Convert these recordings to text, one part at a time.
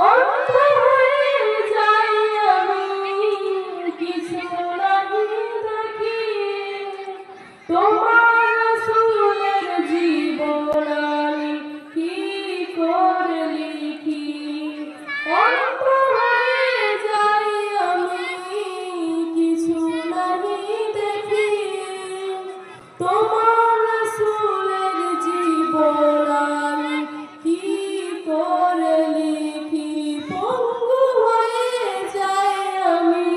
অন্ধ হয়ে যাই আমি, কিছু নাহি দেখি, তোমার রাসূলের জীবন আমি কি করে লিখি। অন্ধ হয়ে যাই আমি, কিছু নাহি দেখি, তোমার রাসূলের জীবন আমি কি করে লিখি। পঙ্গু হয়ে যাই আমি,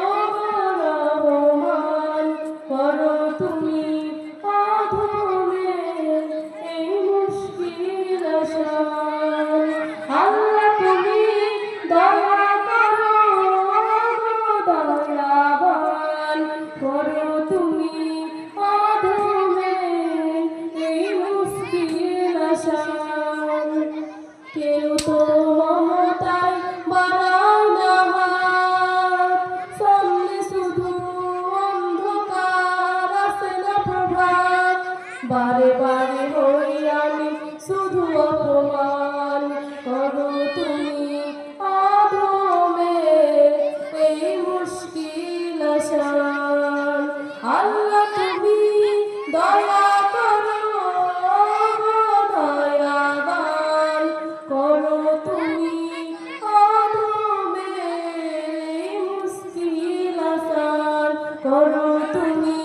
ওগো রহমান করো তুমি অধমের এই মুশকিল আসান। আল্লাহ তুমি দয়া করো, ওগো দয়াবান করো তুমি অধমের এই মুশকিল আসান। কেউ তো মমতায় বাড়ায় না হাত, সামনে শুধু অন্ধকার আসে না প্রভাত। বারে বারে হই আমি শুধু অপমান, করো তুমি অধমের এই মুশকিল আসান। আল্লাহ তুমি দয়া করো, ওগো দয়াবান করো তুমি অধমের এই মুশকিল আসান। করো তুমি